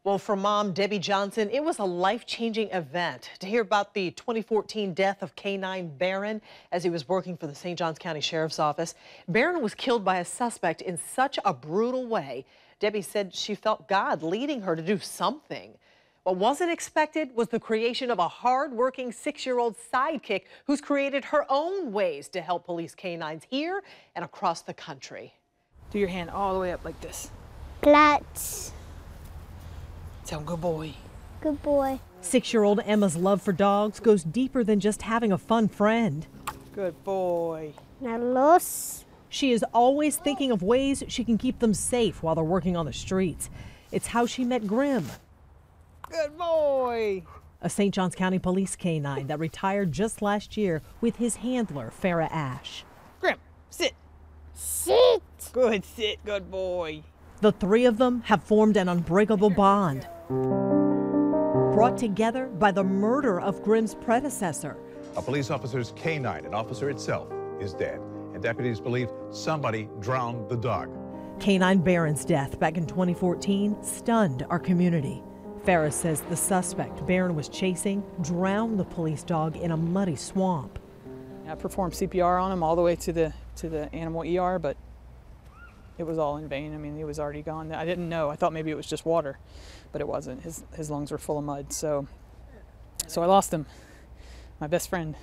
Well, for mom, Debbie Johnson, it was a life-changing event to hear about the 2014 death of K-9 Barron as he was working for the St. Johns County Sheriff's Office. Barron was killed by a suspect in such a brutal way. Debbie said she felt God leading her to do something. What wasn't expected was the creation of a hard-working 6-year-old sidekick who's created her own ways to help police K-9s here and across the country. Do your hand all the way up like this. Platz. Tell him, good boy. Good boy. 6-year-old Emma's love for dogs goes deeper than just having a fun friend. Good boy. Now los. She is always thinking of ways she can keep them safe while they're working on the streets. It's how she met Grim, Good boy. a St. Johns County police K-9 that retired just last year with his handler, Farrah Ash. Grim, sit. Sit. Good, sit, good boy. The three of them have formed an unbreakable bond, brought together by the murder of Grim's predecessor. A police officer's K-9, an officer itself, is dead, and deputies believe somebody drowned the dog. K-9 Barron's death back in 2014 stunned our community. Farrah says the suspect Barron was chasing drowned the police dog in a muddy swamp. I performed CPR on him all the way to the animal ER, but it was all in vain. I mean, he was already gone. I didn't know. I thought maybe it was just water, but it wasn't. His lungs were full of mud. So I lost him, my best friend.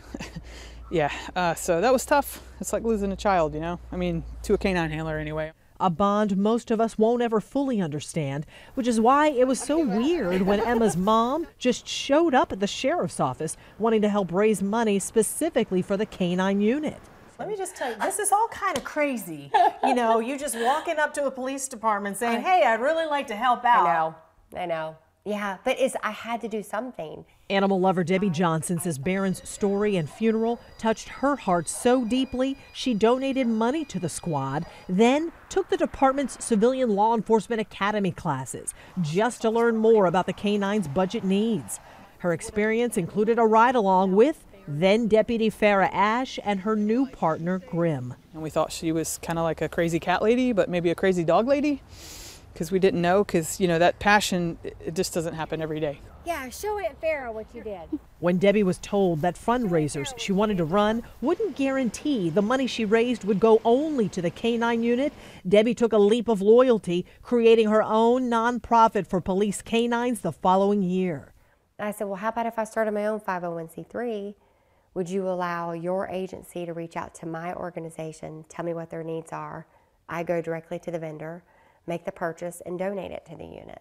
Yeah, so that was tough. It's like losing a child, you know? I mean, to a K-9 handler anyway. A bond most of us won't ever fully understand, which is why it was so weird when Emma's mom just showed up at the sheriff's office wanting to help raise money specifically for the K-9 unit. Let me just tell you, this is all kind of crazy. You know, you just walking up to a police department saying, hey, I'd really like to help out. I know. Yeah, but I had to do something. Animal lover Debbie Johnson says Barron's story and funeral touched her heart so deeply she donated money to the squad, then took the department's Civilian Law Enforcement Academy classes just to learn more about the K-9's budget needs. Her experience included a ride-along with then Deputy Farrah Ash and her new partner, Grim. And we thought she was kind of like a crazy cat lady, but maybe a crazy dog lady, because we didn't know, because, you know, that passion, it just doesn't happen every day. Yeah, show Aunt Farrah what you did. When Debbie was told that fundraisers she wanted to run wouldn't guarantee the money she raised would go only to the K-9 unit, Debbie took a leap of loyalty, creating her own nonprofit for police K-9s the following year. I said, well, how about if I started my own 501c3? Would you allow your agency to reach out to my organization, tell me what their needs are? I go directly to the vendor, make the purchase, and donate it to the unit.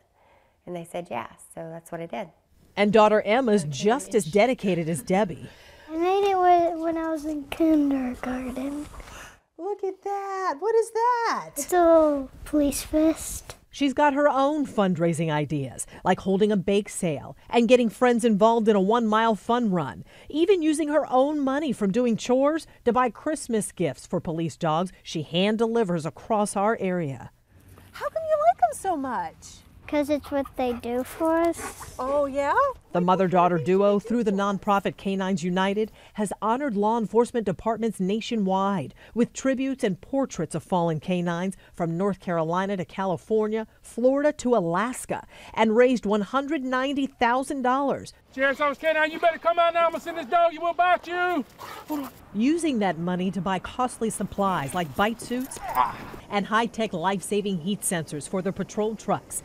And they said yes, so that's what I did. And daughter Emma's just as dedicated as Debbie. I made it when I was in kindergarten. Look at that. What is that? It's a little police vest. She's got her own fundraising ideas, like holding a bake sale and getting friends involved in a 1-mile fun run, even using her own money from doing chores to buy Christmas gifts for police dogs she hand delivers across our area. How come you like them so much? Because it's what they do for us. Oh, yeah? The mother-daughter duo, through the nonprofit K-9s United, has honored law enforcement departments nationwide with tributes and portraits of fallen K-9s from North Carolina to California, Florida to Alaska, and raised $190,000. Sheriff's Office K-9, you better come out now. I'm gonna send this dog. He will bite you. Using that money to buy costly supplies like bite suits and high-tech life-saving heat sensors for their patrol trucks.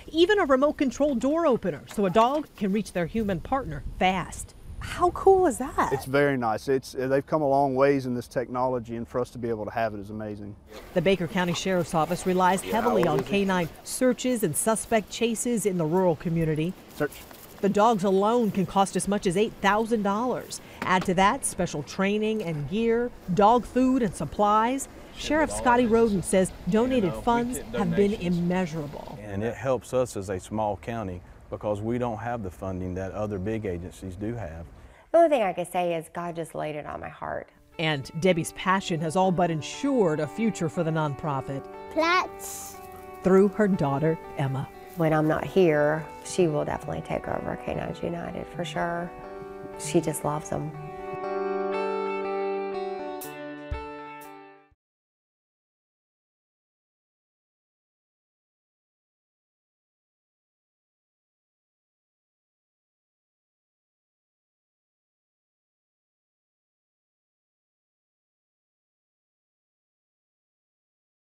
Even a remote-controlled door opener so a dog can reach their human partner fast. How cool is that? It's very nice. They've come a long ways in this technology, and for us to be able to have it is amazing. The Baker County Sheriff's Office relies heavily on K-9 searches and suspect chases in the rural community. Search. The dogs alone can cost as much as $8,000. Add to that special training and gear, dog food and supplies. Sheriff Scotty Roden says donated funds have been immeasurable. And it helps us as a small county because we don't have the funding that other big agencies do have. The only thing I could say is God just laid it on my heart. And Debbie's passion has all but ensured a future for the nonprofit. Platz. Through her daughter, Emma. When I'm not here, she will definitely take over K-9 United for sure. She just loves them.